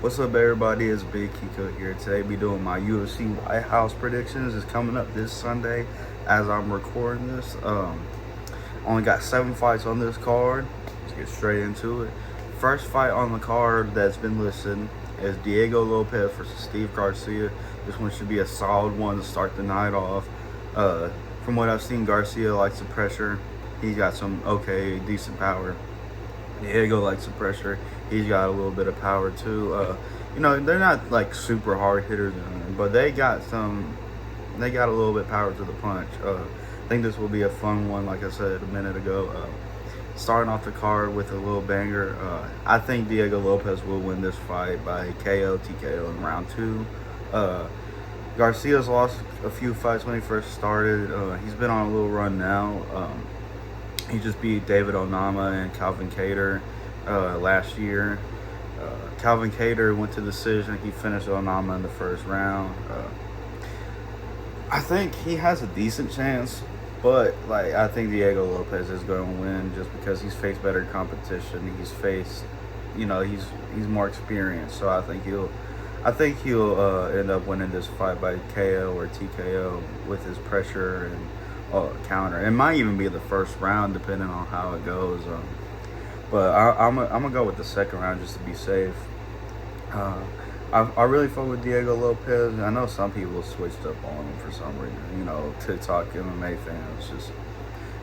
What's up, everybody? It's Big Kiqo here. Today, be doing my UFC White House predictions. It's coming up this Sunday as I'm recording this. Only got 7 fights on this card. Let's get straight into it. First fight on the card that's been listed is Diego Lopez versus Steve Garcia. This one should be a solid one to start the night off. From what I've seen, Garcia likes the pressure. He's got some decent power. Diego likes the pressure. He's got a little bit of power too. They're not like super hard hitters, but they got a little bit of power to the punch. I think this will be a fun one, like I said a minute ago. Starting off the card with a little banger. I think Diego Lopez will win this fight by KO, TKO in round 2. Garcia's lost a few fights when he first started. He's been on a little run now. He just beat David Onama and Calvin Kattar last year. Calvin Kattar went to decision. He finished Onama in the first round. I think he has a decent chance, but I think Diego Lopez is going to win just because he's faced better competition. He's faced, he's more experienced. So I think he'll end up winning this fight by KO or TKO with his pressure and counter. It might even be the first round depending on how it goes. But I'm gonna go with the second round just to be safe. I really fuck with Diego Lopez. I know some people switched up on him for some reason. TikTok MMA fans, just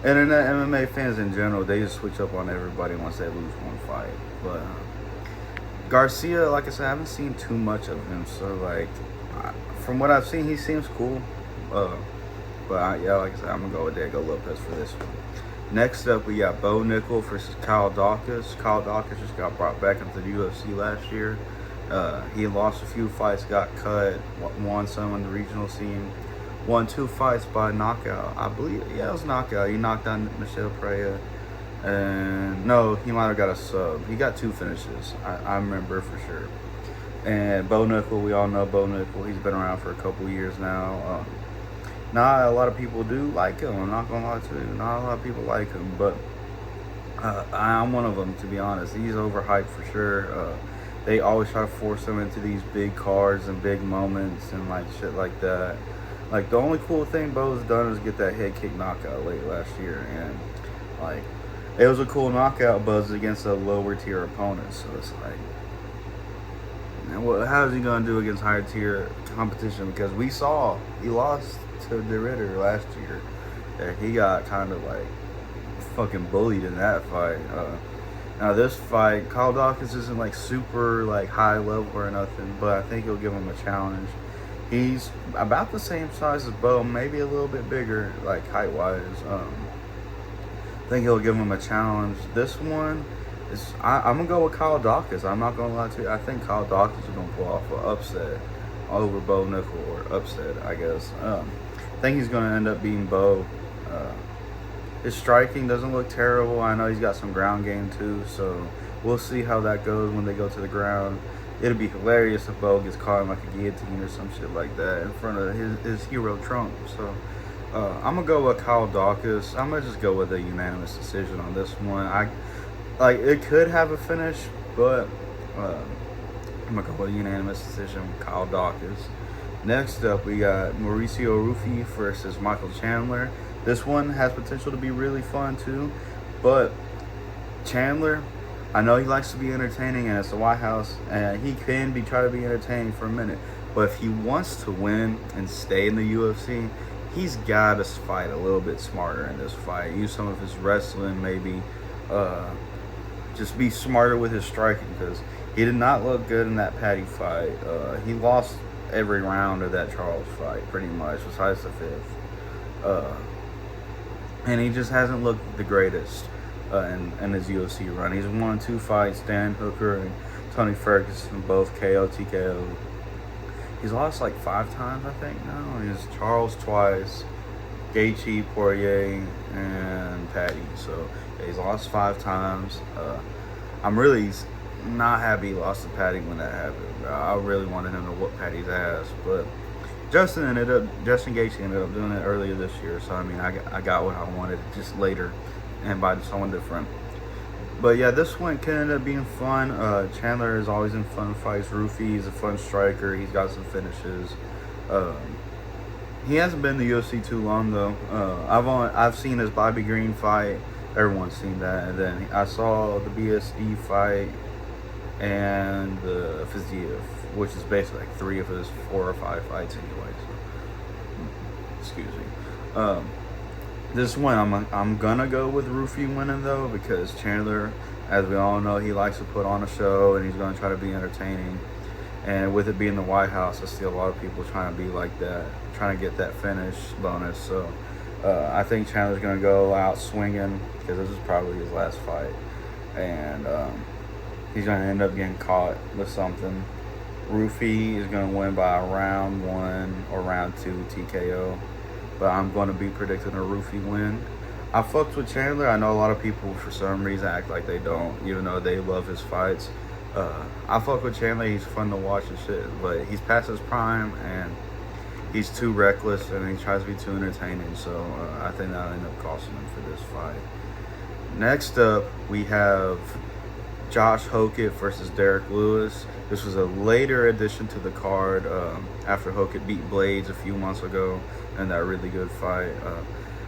internet MMA fans in general, they just switch up on everybody once they lose one fight. But Garcia, like I said, I haven't seen too much of him. So from what I've seen, he seems cool. But like I said, I'm going to go with Diego Lopez for this one. Next up, we got Bo Nickel versus Kyle Dawkins. Kyle Dawkins just got brought back into the UFC last year. He lost a few fights, got cut, won some on the regional scene. Won 2 fights by knockout. I believe, it was knockout. He knocked down Michelle Pereira. And no, he might have got a sub. He got 2 finishes. I remember for sure. And Bo Nickel, we all know Bo Nickel. He's been around for a couple years now. Not a lot of people do like him. I'm not gonna lie to you. Not a lot of people like him, but I'm one of them, to be honest. He's overhyped for sure. They always try to force him into these big cards and big moments and shit like that. The only cool thing Bo's done is get that head kick knockout late last year, and it was a cool knockout buzz against a lower tier opponent. So it's how's he gonna do against higher tier competition? Because we saw he lost to De Ritter last year. Yeah, he got kind of fucking bullied in that fight. Now this fight, Kyle Dawkins isn't super high level or nothing, but I think he'll give him a challenge. He's about the same size as Bo, maybe a little bit bigger, height wise. I think he'll give him a challenge. This one is I'm gonna go with Kyle Dawkins. I'm not gonna lie to you. I think Kyle Dawkins is gonna pull off an upset over Bo Nickel, or upset, I guess. I think he's going to end up beating Bo. His striking doesn't look terrible. I know he's got some ground game too, so we'll see how that goes when they go to the ground. It'll be hilarious if Bo gets caught in a guillotine or some shit like that in front of his hero Trump. So I'm going to go with Kyle Dawkins. I'm going to just go with a unanimous decision on this one. It could have a finish, but I'm going to go with a unanimous decision with Kyle Dawkins. Next up, we got Mauricio Rufy versus Michael Chandler. This one has potential to be really fun too, but Chandler, I know he likes to be entertaining, and it's the White House, and he can try to be entertaining for a minute. But if he wants to win and stay in the UFC, he's got to fight a little bit smarter in this fight. Use some of his wrestling, maybe. Just be smarter with his striking, because he did not look good in that Patty fight. He lost every round of that Charles fight, pretty much, besides the 5th. And he just hasn't looked the greatest in his UFC run. He's won 2 fights, Dan Hooker and Tony Ferguson, both KO, TKO. He's lost 5 times, I think, now. He's Charles twice, Gaethje, Poirier, and Patty. So he's lost 5 times. I'm really not happy he lost to Patty when that happened. I really wanted him to whoop Patty's ass, but Justin Gaethje ended up doing it earlier this year. So I got what I wanted, just later and by someone different. But yeah, this one can end up being fun. Chandler is always in fun fights. Rufy is a fun striker. He's got some finishes. Um, he hasn't been in the UFC too long though. I've seen his Bobby Green fight. Everyone's seen that, and then I saw the BSD fight and the Fiziev, which is basically like 3 of his 4 or 5 fights anyway. So, excuse me. This one, I'm gonna go with Rufy winning though, because Chandler, as we all know, he likes to put on a show and he's gonna try to be entertaining. And with it being the White House, I see a lot of people trying to be like that, trying to get that finish bonus. So I think Chandler's gonna go out swinging, because this is probably his last fight, and he's gonna end up getting caught with something. Rufy is gonna win by round 1 or round 2 TKO. But I'm going to be predicting a Rufy win. I fucked with Chandler. I know a lot of people, for some reason, act like they don't, even though they love his fights. I fuck with Chandler. He's fun to watch and shit. But he's past his prime, and he's too reckless, and he tries to be too entertaining. So I think that'll end up costing him for this fight. Next up, we have Josh Hokett versus Derek Lewis. This was a later addition to the card after Hokett beat Blades a few months ago in that really good fight.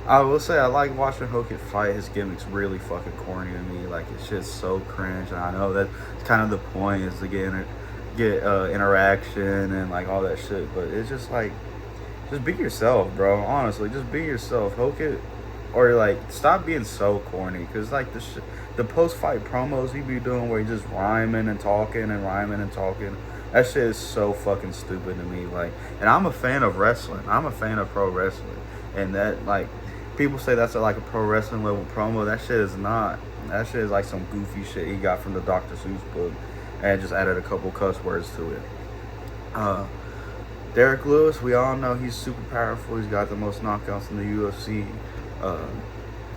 I will say I like watching Hokett fight. His gimmick's really fucking corny to me. Like, it's just so cringe. And I know that's kind of the point, is to get interaction and like all that shit. But it's just like, just be yourself, bro. Honestly, just be yourself. Hokett, or like, stop being so corny. Cause like the post-fight promos he be doing where he just rhyming and talking. That shit is so fucking stupid to me. Like, and I'm a fan of wrestling. I'm a fan of pro wrestling. And that, like, people say that's like a pro wrestling level promo. That shit is not. That shit is like some goofy shit he got from the Dr. Seuss book and just added a couple cuss words to it. Derek Lewis, we all know he's super powerful. He's got the most knockouts in the UFC.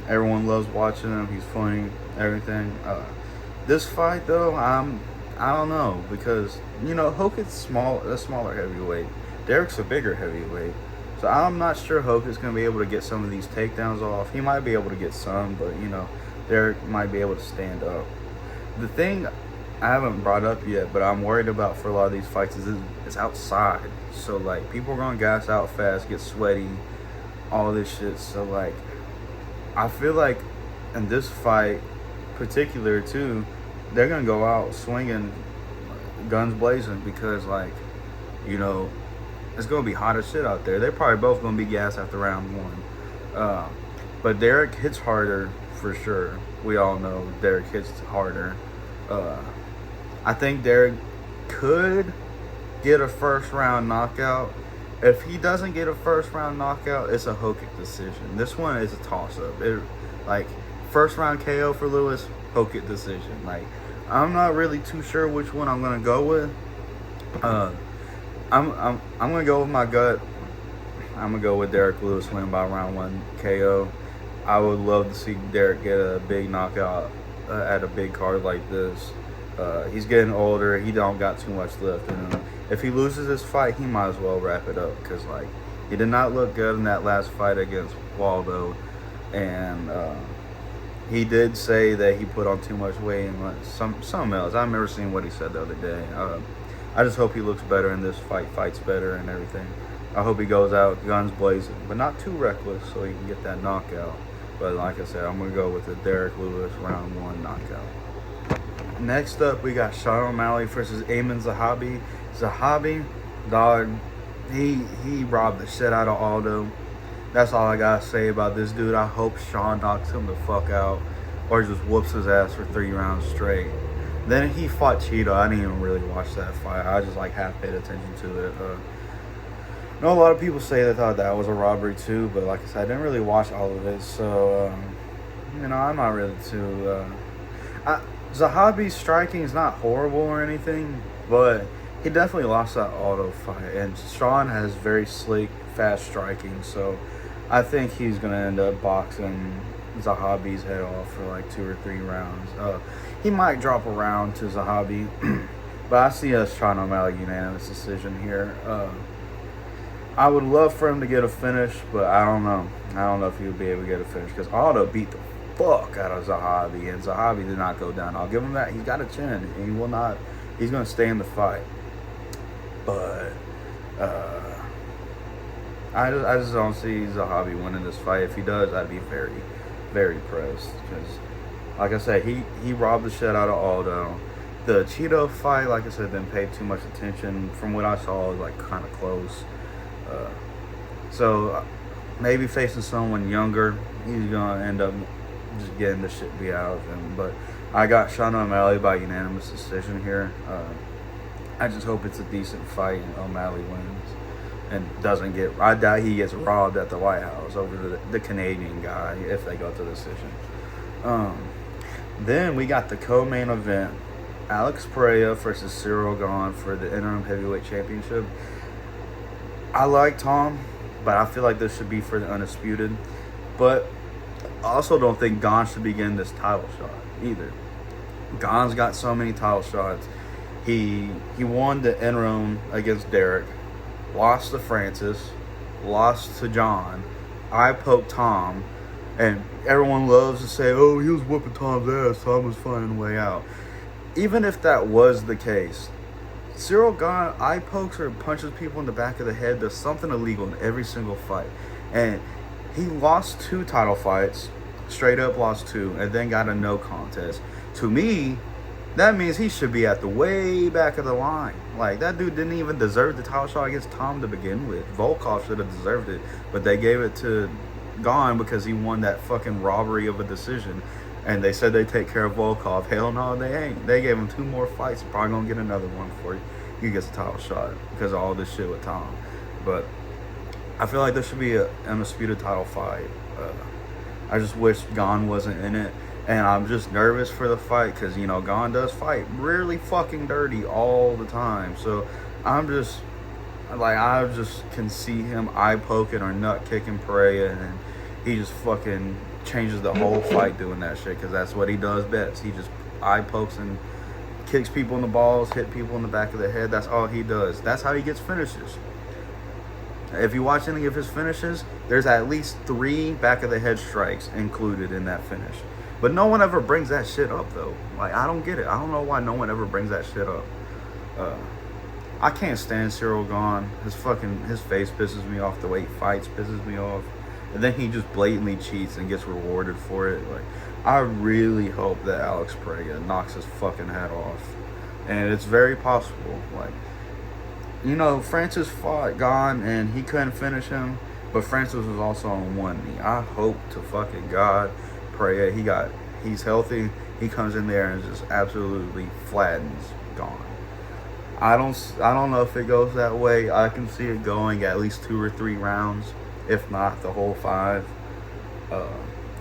Everyone loves watching him. He's funny, everything. This fight, though, I don't know, because, you know, Hokett's a smaller heavyweight. Derek's a bigger heavyweight. So I'm not sure Hokett's going to be able to get some of these takedowns off. He might be able to get some, but, you know, Derek might be able to stand up. The thing I haven't brought up yet, but I'm worried about for a lot of these fights is it's outside. So, like, people are going to gas out fast, get sweaty, all this shit. So, like, I feel like in this fight particular, too, they're going to go out swinging, guns blazing, because, like, you know, it's going to be hot as shit out there. They're probably both going to be gassed after round 1. But Derek hits harder, for sure. We all know Derek hits harder. I think Derek could get a first-round knockout. If he doesn't get a first-round knockout, it's a Hokett decision. This one is a toss-up. Like, first-round KO for Lewis, Hokett decision. Like, I'm not really too sure which one I'm gonna go with. I'm gonna go with my gut. I'm gonna go with Derek Lewis winning by round 1 KO. I would love to see Derek get a big knockout at a big card like this. He's getting older. He don't got too much left in him. If he loses this fight, he might as well wrap it up, because, like, he did not look good in that last fight against Waldo, and he did say that he put on too much weight and like, something else. I remember seeing what he said the other day. I just hope he looks better in this fight, fights better and everything. I hope he goes out guns blazing, but not too reckless, so he can get that knockout. But like I said, I'm going to go with the Derek Lewis round 1 knockout. Next up, we got Sean O'Malley versus Amin Zahabi. Zahabi, dog, he robbed the shit out of Aldo. That's all I got to say about this dude. I hope Sean knocks him the fuck out or just whoops his ass for 3 rounds straight. Then he fought Cheeto. I didn't even really watch that fight. I just like half paid attention to it. I know a lot of people say they thought that was a robbery too, but like I said, I didn't really watch all of it. So, you know, I'm not really too... Zahabi's striking is not horrible or anything, but he definitely lost that auto fight. And Sean has very slick, fast striking, so I think he's going to end up boxing Zahabi's head off for like 2 or 3 rounds. He might drop a round to Zahabi, but I see us Sean O'Malley unanimous decision here. I would love for him to get a finish, but I don't know. I don't know if he would be able to get a finish, because Aldo beat the fuck out of Zahabi, and Zahabi did not go down. I'll give him that. He's got a chin, and he will not. He's going to stay in the fight. But I just don't see Zahabi winning this fight. If he does, I'd be very, very pressed. Because, like I said, he robbed the shit out of Aldo. The Cheeto fight, like I said, didn't pay too much attention. From what I saw, it was like kind of close. So maybe facing someone younger, he's gonna end up just getting the shit beat out of him. But I got Sean O'Malley by unanimous decision here. I just hope it's a decent fight and O'Malley wins and doesn't get. I doubt he gets robbed at the White House over the Canadian guy if they go to decision. Then we got the co-main event. Alex Pereira versus Cyril Gane for the interim heavyweight championship. I like Tom, but I feel like this should be for the undisputed. But I also don't think Gane should be getting this title shot either. Gane's got so many title shots. He won the interim against Derek, lost to Francis, lost to John. I poked Tom, and everyone loves to say, "Oh, he was whooping Tom's ass. Tom was finding a way out." Even if that was the case, Cyril Gane eye pokes or punches people in the back of the head. There's something illegal in every single fight. And he lost 2 title fights, straight up lost 2, and then got a no contest. To me, that means he should be at the way back of the line. Like, that dude didn't even deserve the title shot against Tom to begin with. Volkov should have deserved it, but they gave it to Gane because he won that fucking robbery of a decision. And they said they'd take care of Volkov. Hell no, they ain't. They gave him 2 more fights. Probably gonna get another one for you. He gets a title shot because of all this shit with Tom. But I feel like this should be an undisputed title fight. I just wish Gane wasn't in it. And I'm just nervous for the fight because, you know, Gane does fight really fucking dirty all the time. So I just can see him eye poking or nut kicking Pereira, and he just fucking changes the whole fight doing that shit because that's what he does best. He just eye pokes and kicks people in the balls, hit people in the back of the head. That's all he does. That's how he gets finishes. If you watch any of his finishes, there's at least 3 back of the head strikes included in that finish. But no one ever brings that shit up though. Like, I don't get it. I don't know why no one ever brings that shit up. I can't stand Cyril Gane. His face pisses me off. The way he fights pisses me off. And then he just blatantly cheats and gets rewarded for it. Like, I really hope that Alex Pereira knocks his fucking head off. And it's very possible. Like, you know, Francis fought Gane and he couldn't finish him. But Francis was also on one knee. I hope to fucking God Pereira, he's healthy. He comes in there and just absolutely flattens Gane. I don't know if it goes that way. I can see it going at least 2 or 3 rounds, if not the whole 5.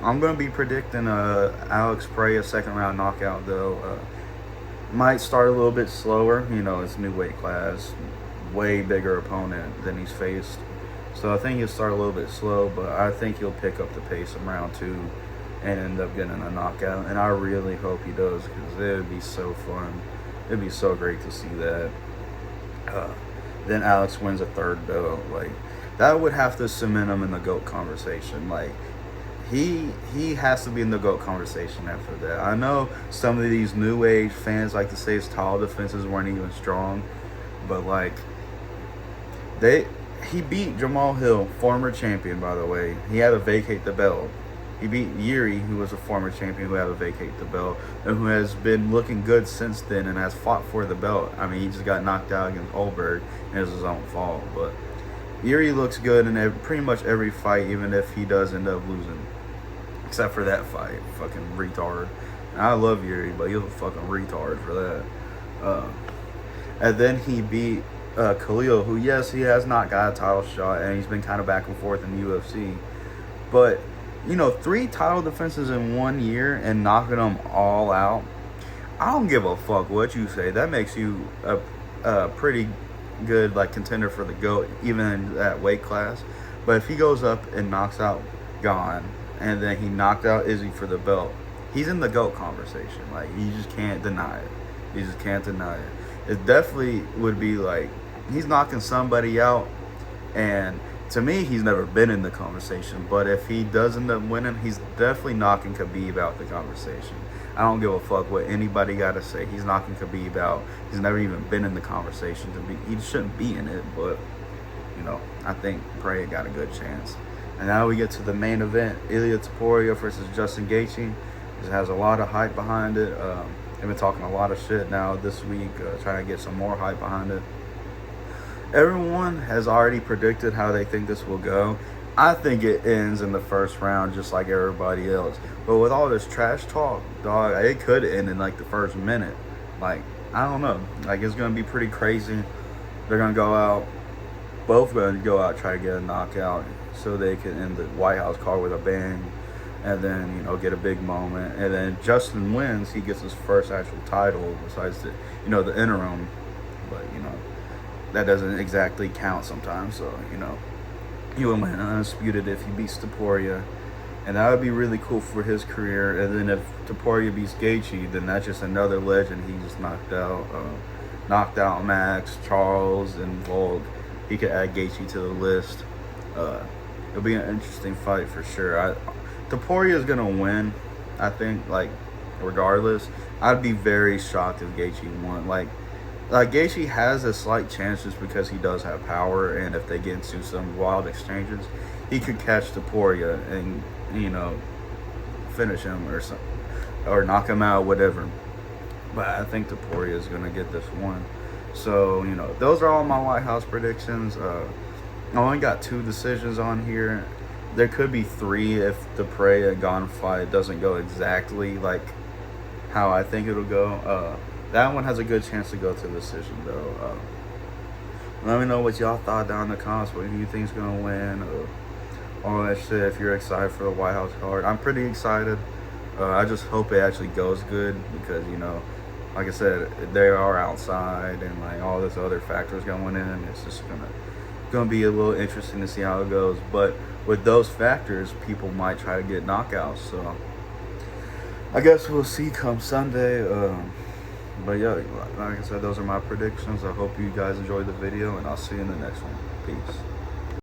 I'm going to be predicting Alex Pereira 2nd round knockout, though. Might start a little bit slower. You know, it's new weight class, way bigger opponent than he's faced. So I think he'll start a little bit slow, but I think he'll pick up the pace in round 2 and end up getting a knockout. And I really hope he does, because it would be so fun. It'd be so great to see that. Then Alex wins a 3rd belt. Like, that would have to cement him in the GOAT conversation. Like, he has to be in the GOAT conversation after that. I know some of these new age fans like to say his title defenses weren't even strong, but like, he beat Jamal Hill, former champion, by the way. He had to vacate the belt. He beat Yuri, who was a former champion, who had to vacate the belt, and who has been looking good since then and has fought for the belt. I mean, he just got knocked out against Holberg, and it's his own fault. But Yuri looks good in pretty much every fight, even if he does end up losing. Except for that fight. Fucking retard. And I love Yuri, but he was a fucking retard for that. And then he beat Khalil, who, yes, he has not got a title shot, and he's been kind of back and forth in the UFC. But, you know, 3 title defenses in 1 year and knocking them all out, I don't give a fuck what you say. That makes you a pretty good, like, contender for the GOAT, even in that weight class. But if he goes up and knocks out Gane, and then he knocked out Izzy for the belt, he's in the GOAT conversation. Like, you just can't deny it. You just can't deny it. It definitely would be like, he's knocking somebody out, and to me, he's never been in the conversation. But if he does end up winning, he's definitely knocking Khabib out the conversation. I don't give a fuck what anybody got to say. He's knocking Khabib out. He's never even been in the conversation. He shouldn't be in it, but you know, I think Pereira got a good chance. And now we get to the main event: Ilia Topuria versus Justin Gaethje. It has a lot of hype behind it. I've been talking a lot of shit now this week, trying to get some more hype behind it. Everyone has already predicted how they think this will go. I think it ends in the first round just like everybody else. But with all this trash talk, dog, it could end in like the first minute. Like, I don't know. Like, it's going to be pretty crazy. They're going to go out. Both going to go out, try to get a knockout so they can end the White House card with a bang. And then, you know, get a big moment. And then Justin wins. He gets his first actual title besides the, you know, the interim. But, you know, that doesn't exactly count sometimes. So, you know, he would win undisputed if he beats Topuria. And that would be really cool for his career. And then if Topuria beats Gaethje, then that's just another legend he just knocked out. Knocked out Max, Charles, and Volk. He could add Gaethje to the list. It'll be an interesting fight for sure. Topuria is going to win, I think, like, regardless. I'd be very shocked if Gaethje won. Like Gaethje has a slight chance just because he does have power, and if they get into some wild exchanges, he could catch Topuria and, you know, finish him or something, or knock him out, whatever. But I think Topuria is going to get this one. So, you know, those are all my White House predictions. I only got 2 decisions on here. There could be 3 if the Pereira Gane fight doesn't go exactly like how I think it'll go. That one has a good chance to go to decision, though. Let me know what y'all thought down in the comments. What do you think's gonna win? All that shit. If you're excited for the White House card, I'm pretty excited. I just hope it actually goes good because, you know, like I said, they are outside and like all this other factors going in. It's just gonna be a little interesting to see how it goes. But with those factors, people might try to get knockouts. So I guess we'll see come Sunday. But yeah, like I said, those are my predictions. I hope you guys enjoyed the video, and I'll see you in the next one. Peace.